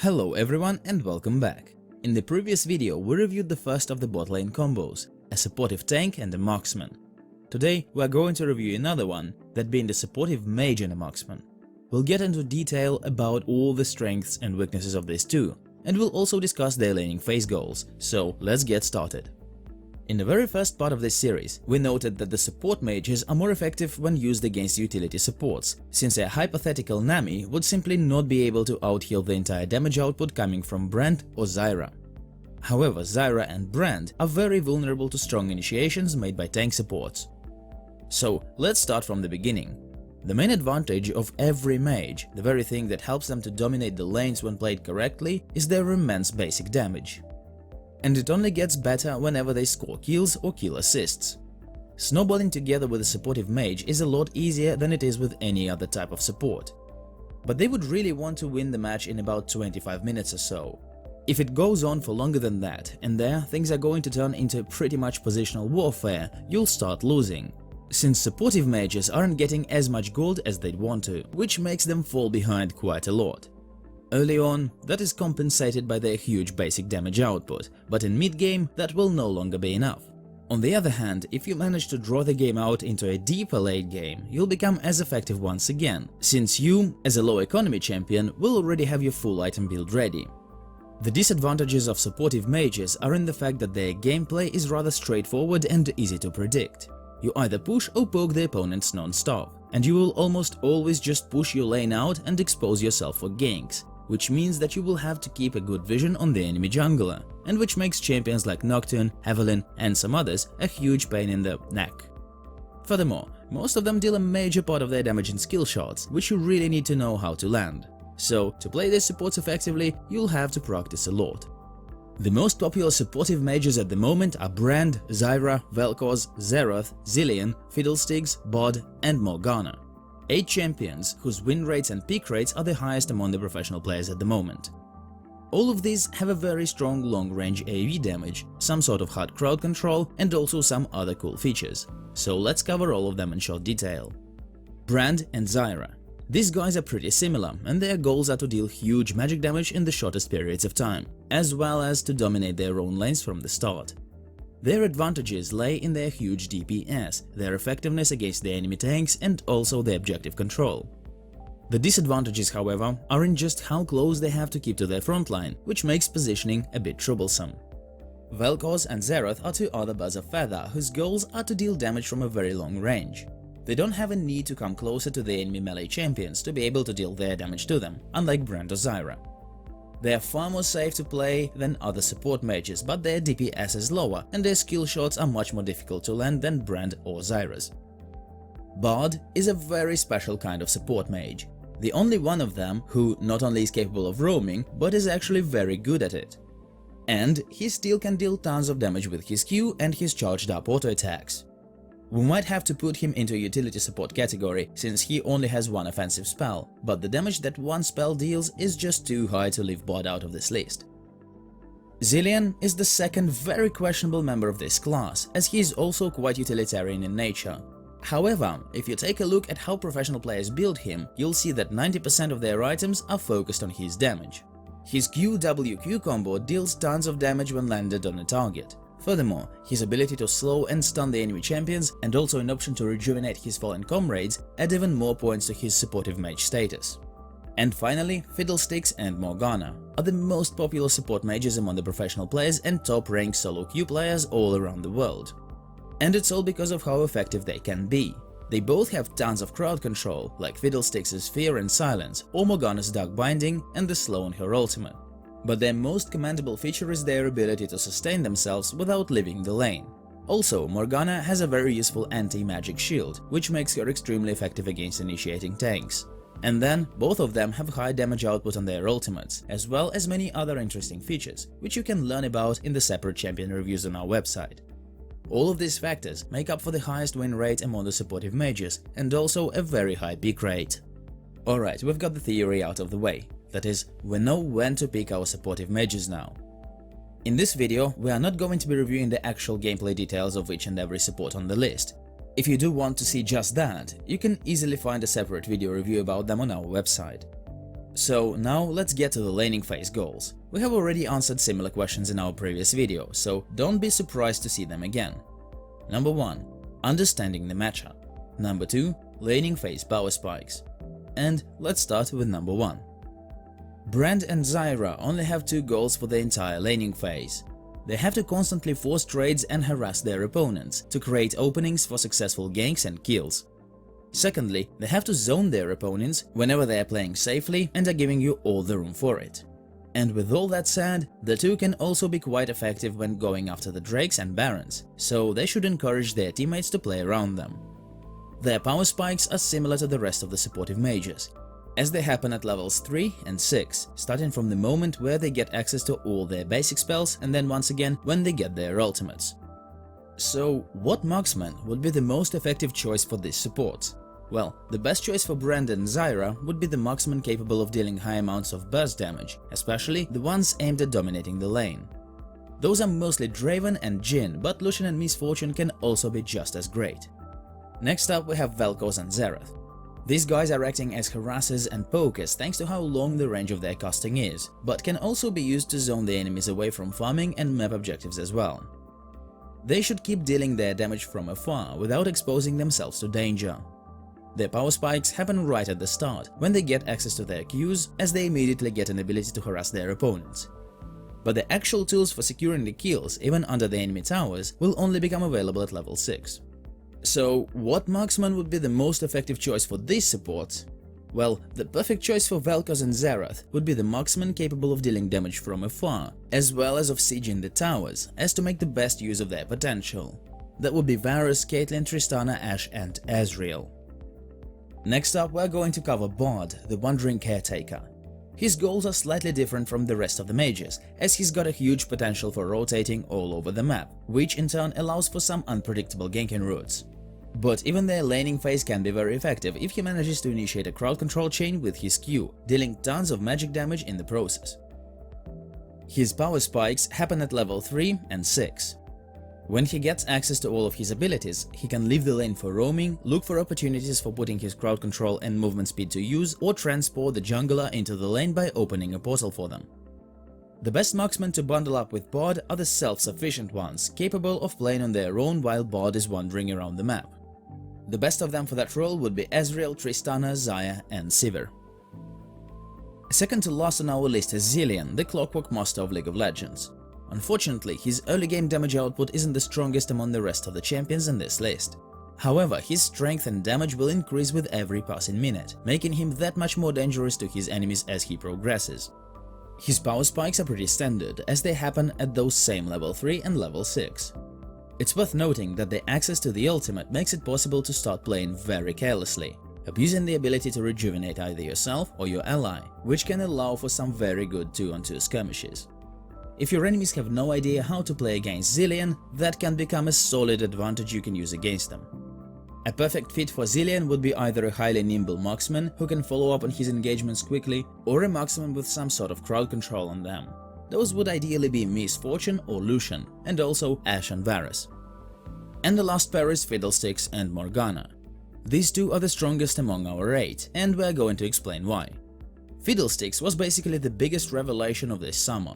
Hello everyone and welcome back. In the previous video we reviewed the first of the bot lane combos, a supportive tank and a marksman. Today we are going to review another one, that being the supportive mage and a marksman. We'll get into detail about all the strengths and weaknesses of these two, and we'll also discuss their laning phase goals, so let's get started. In the very first part of this series, we noted that the support mages are more effective when used against utility supports, since a hypothetical Nami would simply not be able to out-heal the entire damage output coming from Brand or Zyra. However, Zyra and Brand are very vulnerable to strong initiations made by tank supports. So let's start from the beginning. The main advantage of every mage, the very thing that helps them to dominate the lanes when played correctly, is their immense basic damage. And it only gets better whenever they score kills or kill assists. Snowballing together with a supportive mage is a lot easier than it is with any other type of support. But they would really want to win the match in about 25 minutes or so. If it goes on for longer than that, and there things are going to turn into pretty much positional warfare, you'll start losing, since supportive mages aren't getting as much gold as they'd want to, which makes them fall behind quite a lot. Early on, that is compensated by their huge basic damage output, but in mid-game that will no longer be enough. On the other hand, if you manage to draw the game out into a deeper late game, you'll become as effective once again, since you, as a low economy champion, will already have your full item build ready. The disadvantages of supportive mages are in the fact that their gameplay is rather straightforward and easy to predict. You either push or poke the opponents non-stop, and you will almost always just push your lane out and expose yourself for ganks, which means that you will have to keep a good vision on the enemy jungler, and which makes champions like Nocturne, Evelynn and some others a huge pain in the neck. Furthermore, most of them deal a major part of their damage in skill shots, which you really need to know how to land. So, to play these supports effectively, you'll have to practice a lot. The most popular supportive mages at the moment are Brand, Zyra, Vel'Koz, Xerath, Zilean, Fiddlesticks, Bod and Morgana. 8 champions whose win rates and peak rates are the highest among the professional players at the moment. All of these have a very strong long-range AoE damage, some sort of hard crowd control and also some other cool features. So let's cover all of them in short detail. Brand and Zyra. These guys are pretty similar, and their goals are to deal huge magic damage in the shortest periods of time, as well as to dominate their own lanes from the start. Their advantages lay in their huge DPS, their effectiveness against the enemy tanks and also their objective control. The disadvantages, however, are in just how close they have to keep to their frontline, which makes positioning a bit troublesome. Vel'Koz and Xerath are two other birds of feather whose goals are to deal damage from a very long range. They don't have a need to come closer to the enemy melee champions to be able to deal their damage to them, unlike Brand or Zyra. They are far more safe to play than other support mages, but their DPS is lower and their skill shots are much more difficult to land than Brand or Zyra's. Bard is a very special kind of support mage, the only one of them who not only is capable of roaming, but is actually very good at it. And he still can deal tons of damage with his Q and his charged up auto attacks. We might have to put him into a utility support category, since he only has one offensive spell, but the damage that one spell deals is just too high to leave Bard out of this list. Zilean is the second very questionable member of this class, as he is also quite utilitarian in nature. However, if you take a look at how professional players build him, you'll see that 90% of their items are focused on his damage. His QWQ combo deals tons of damage when landed on a target. Furthermore, his ability to slow and stun the enemy champions and also an option to rejuvenate his fallen comrades add even more points to his supportive mage status. And finally, Fiddlesticks and Morgana are the most popular support mages among the professional players and top-ranked solo queue players all around the world. And it's all because of how effective they can be. They both have tons of crowd control, like Fiddlesticks' Fear and Silence, or Morgana's Dark Binding and the slow on her ultimate. But their most commendable feature is their ability to sustain themselves without leaving the lane. Also, Morgana has a very useful anti-magic shield, which makes her extremely effective against initiating tanks. And then, both of them have high damage output on their ultimates, as well as many other interesting features, which you can learn about in the separate champion reviews on our website. All of these factors make up for the highest win rate among the supportive mages, and also a very high peak rate. Alright, we've got the theory out of the way. That is, we know when to pick our supportive mages now. In this video, we are not going to be reviewing the actual gameplay details of each and every support on the list. If you do want to see just that, you can easily find a separate video review about them on our website. So now let's get to the laning phase goals. We have already answered similar questions in our previous video, so don't be surprised to see them again. Number 1. Understanding the matchup. Number 2. Laning phase power spikes. And let's start with number 1. Brand and Zyra only have 2 goals for the entire laning phase. They have to constantly force trades and harass their opponents to create openings for successful ganks and kills. Secondly, they have to zone their opponents whenever they are playing safely and are giving you all the room for it. And with all that said, the two can also be quite effective when going after the Drakes and Barons, so they should encourage their teammates to play around them. Their power spikes are similar to the rest of the supportive mages, as they happen at levels 3 and 6, starting from the moment where they get access to all their basic spells and then once again when they get their ultimates. So, what marksman would be the most effective choice for these supports? Well, the best choice for Brand and Zyra would be the marksman capable of dealing high amounts of burst damage, especially the ones aimed at dominating the lane. Those are mostly Draven and Jhin, but Lucian and Misfortune can also be just as great. Next up we have Vel'Koz and Xerath. These guys are acting as harassers and pokers thanks to how long the range of their casting is, but can also be used to zone the enemies away from farming and map objectives as well. They should keep dealing their damage from afar without exposing themselves to danger. Their power spikes happen right at the start, when they get access to their Qs, as they immediately get an ability to harass their opponents. But the actual tools for securing the kills, even under the enemy towers, will only become available at level 6. So, what marksman would be the most effective choice for these supports? Well, the perfect choice for Vel'Koz and Xerath would be the marksman capable of dealing damage from afar, as well as of sieging the towers, as to make the best use of their potential. That would be Varus, Caitlyn, Tristana, Ashe and Ezreal. Next up, we're going to cover Bard, the Wandering Caretaker. His goals are slightly different from the rest of the mages, as he's got a huge potential for rotating all over the map, which in turn allows for some unpredictable ganking routes. But even their laning phase can be very effective if he manages to initiate a crowd control chain with his Q, dealing tons of magic damage in the process. His power spikes happen at level 3 and 6. When he gets access to all of his abilities, he can leave the lane for roaming, look for opportunities for putting his crowd control and movement speed to use, or transport the jungler into the lane by opening a portal for them. The best marksmen to bundle up with Bard are the self-sufficient ones, capable of playing on their own while Bard is wandering around the map. The best of them for that role would be Ezreal, Tristana, Xayah and Sivir. Second to last on our list is Zilean, the Clockwork Master of League of Legends. Unfortunately, his early game damage output isn't the strongest among the rest of the champions in this list. However, his strength and damage will increase with every passing minute, making him that much more dangerous to his enemies as he progresses. His power spikes are pretty standard, as they happen at those same level 3 and level 6. It's worth noting that the access to the ultimate makes it possible to start playing very carelessly, abusing the ability to rejuvenate either yourself or your ally, which can allow for some very good 2-on-2 skirmishes. If your enemies have no idea how to play against Zilean, that can become a solid advantage you can use against them. A perfect fit for Zilean would be either a highly nimble marksman who can follow up on his engagements quickly, or a marksman with some sort of crowd control on them. Those would ideally be Misfortune or Lucian, and also Ashe and Varus. And the last pair is Fiddlesticks and Morgana. These two are the strongest among our 8, and we're going to explain why. Fiddlesticks was basically the biggest revelation of this summer.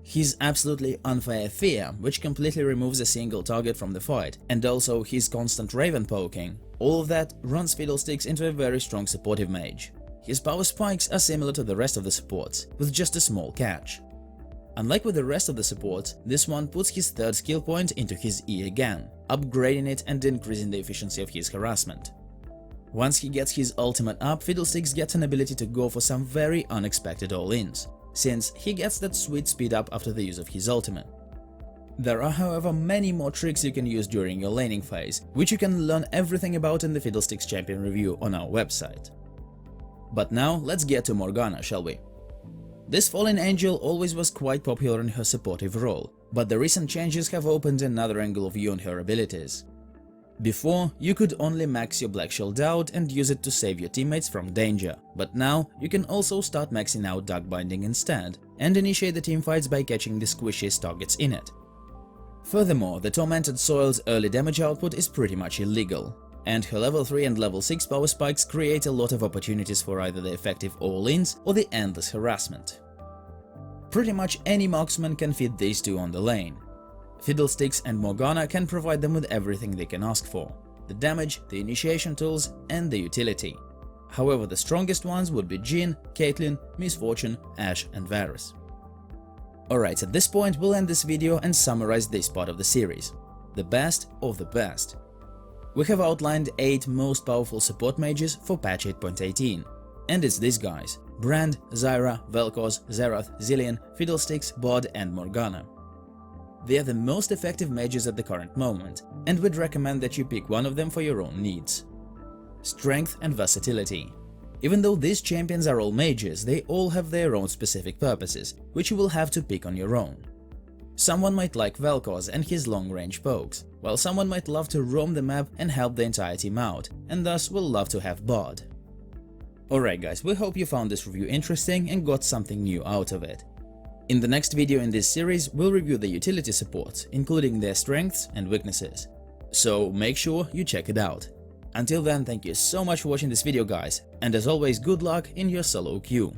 His absolutely unfair fear, which completely removes a single target from the fight, and also his constant raven poking, all of that runs Fiddlesticks into a very strong supportive mage. His power spikes are similar to the rest of the supports, with just a small catch. Unlike with the rest of the supports, this one puts his third skill point into his E again, upgrading it and increasing the efficiency of his harassment. Once he gets his ultimate up, Fiddlesticks gets an ability to go for some very unexpected all-ins, since he gets that sweet speed up after the use of his ultimate. There are however many more tricks you can use during your laning phase, which you can learn everything about in the Fiddlesticks Champion review on our website. But now let's get to Morgana, shall we? This fallen angel always was quite popular in her supportive role, but the recent changes have opened another angle of view on her abilities. Before, you could only max your Black Shield out and use it to save your teammates from danger, but now you can also start maxing out Dark Binding instead, and initiate the teamfights by catching the squishiest targets in it. Furthermore, the Tormented Soil's early damage output is pretty much illegal. and her level 3 and level 6 power spikes create a lot of opportunities for either the effective all-ins or the endless harassment. Pretty much any marksman can fit these two on the lane. Fiddlesticks and Morgana can provide them with everything they can ask for: the damage, the initiation tools, and the utility. However, the strongest ones would be Jhin, Caitlyn, Miss Fortune, Ashe and Varus. Alright, at this point we'll end this video and summarize this part of the series. The best of the best. We have outlined 8 most powerful support mages for patch 8.18, and it's these guys: Brand, Zyra, Vel'Koz, Xerath, Zilean, Fiddlesticks, Bod and Morgana. They are the most effective mages at the current moment, and we'd recommend that you pick one of them for your own needs. Strength and versatility. Even though these champions are all mages, they all have their own specific purposes, which you will have to pick on your own. Someone might like Vel'Koz and his long-range pokes, while someone might love to roam the map and help the entire team out, and thus will love to have Bod. Alright guys, we hope you found this review interesting and got something new out of it. In the next video in this series, we'll review the utility supports, including their strengths and weaknesses. So make sure you check it out. Until then, thank you so much for watching this video guys, and as always, good luck in your solo queue.